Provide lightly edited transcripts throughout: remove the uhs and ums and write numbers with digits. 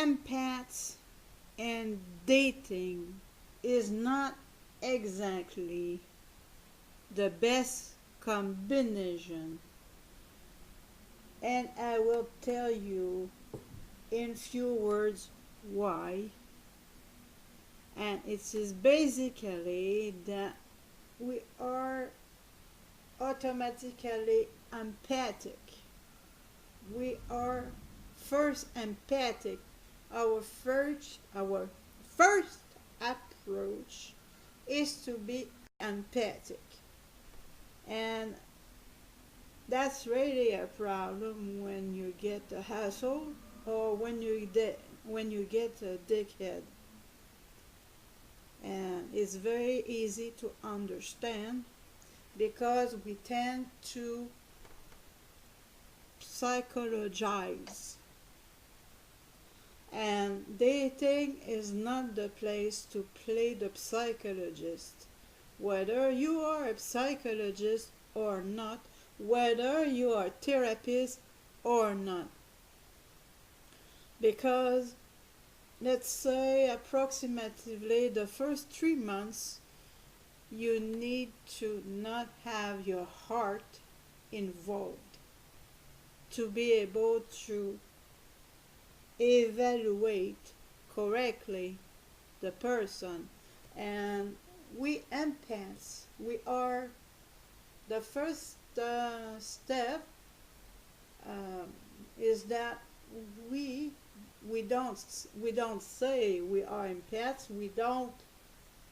empaths and dating is not exactly the best combination, and I will tell you in few words why. And it is basically that we are automatically empathic. We are first empathic. Our first approach is to be empathic, and that's really a problem when you get a hassle or when you get a dickhead. And it's very easy to understand because we tend to psychologize. And dating is not the place to play the psychologist. Whether you are a psychologist or not, whether you are a therapist or not. Because let's say approximately the first 3 months, you need to not have your heart involved to be able to evaluate correctly the person. And we empaths, we are the first step is that we we don't say we are empaths. We don't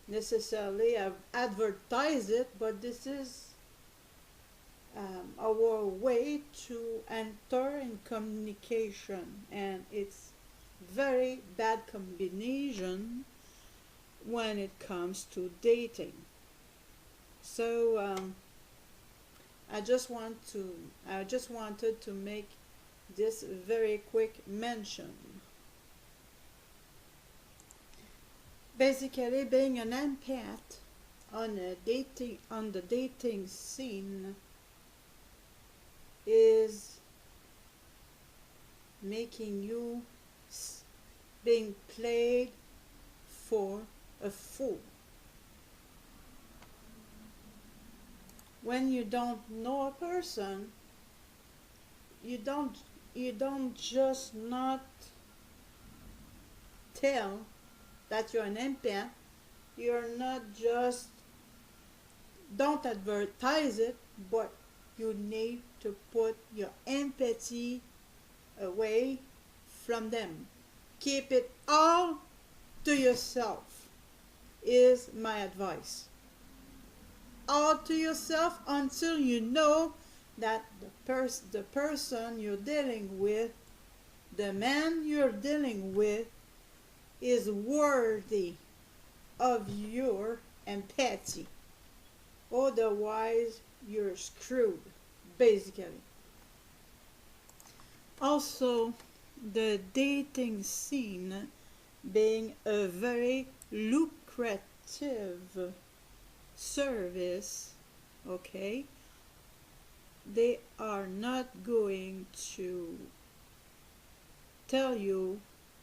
necessarily advertise it, but this is our way to enter in communication, and it's very bad combination when it comes to dating. So I just wanted to make this very quick mention. Basically, being an empath on the dating scene is making you being played for a fool. When you don't know a person, you don't just not tell that you're an empath. You're not just don't advertise it, but you need to put your empathy away from them. Keep it all to yourself is my advice. All to yourself until you know that the person you're dealing with, the man you're dealing with, is worthy of your empathy. Otherwise, you're screwed, basically. Also, the dating scene being a very lucrative service, okay, they are not going to tell you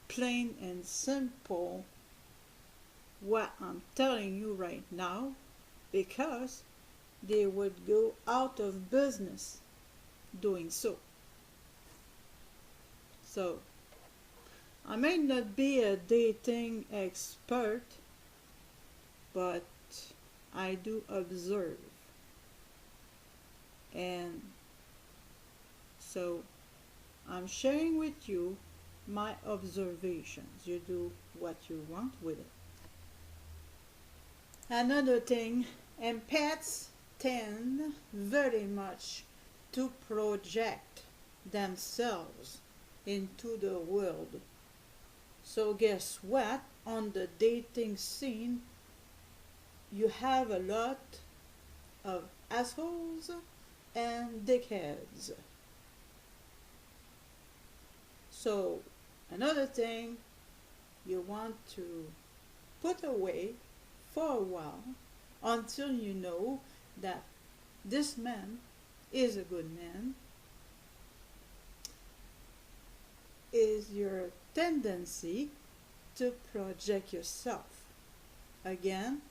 plain and simple what I'm telling you right now, because they would go out of business doing so. So, I may not be a dating expert, but I do observe. And so, I'm sharing with you my observations. You do what you want with it. Another thing, empaths tend very much to project themselves into the world. So guess what? On the dating scene, you have a lot of assholes and dickheads. So another thing you want to put away for a while until you know that this man is a good man is your tendency to project yourself. Again,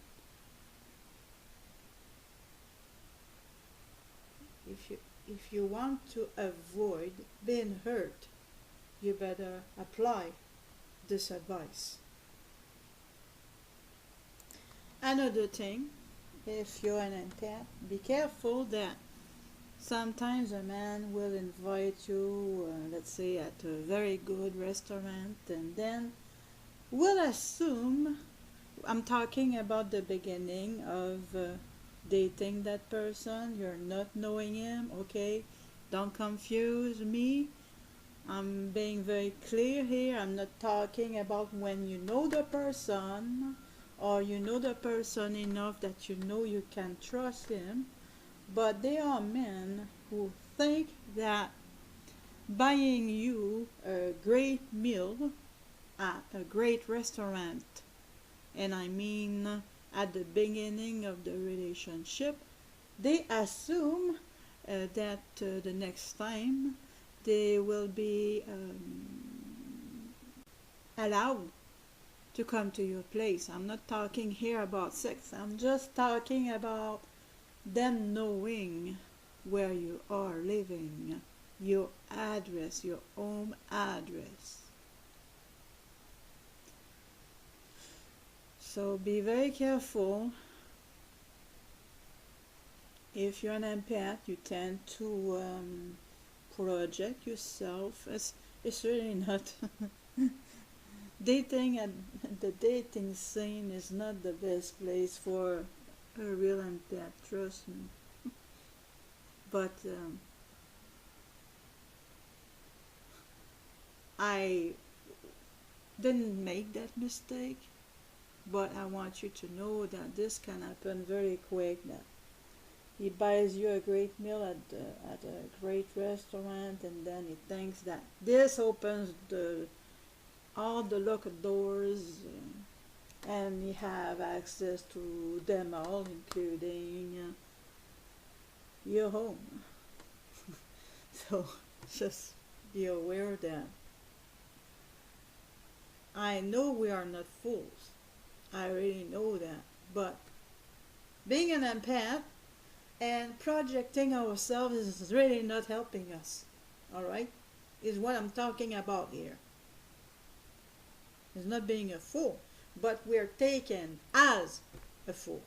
if you want to avoid being hurt, you better apply this advice. Another thing, if you're an empath, be careful that sometimes a man will invite you, let's say, at a very good restaurant, and then will assume, I'm talking about the beginning of dating that person, you're not knowing him, okay? Don't confuse me. I'm being very clear here. I'm not talking about when you know the person or you know the person enough that you know you can trust him. But there are men who think that buying you a great meal at a great restaurant, and I mean at the beginning of the relationship, they assume that the next time they will be allowed to come to your place. I'm not talking here about sex. I'm just talking about them knowing where you are living, your address, your home address. So be very careful. If you're an empath, you tend to project yourself. It's really not. Dating at the dating scene is not the best place for a real empath, trust me. But I didn't make that mistake, but I want you to know that this can happen very quick, that he buys you a great meal at a great restaurant, and then he thinks that this opens all the locked doors, and you have access to them all, including your home. So just be aware that I know we are not fools. I really know that. But being an empath and projecting ourselves is really not helping us. Alright? Is what I'm talking about here. It's not being a fool, but we're taken as a fool.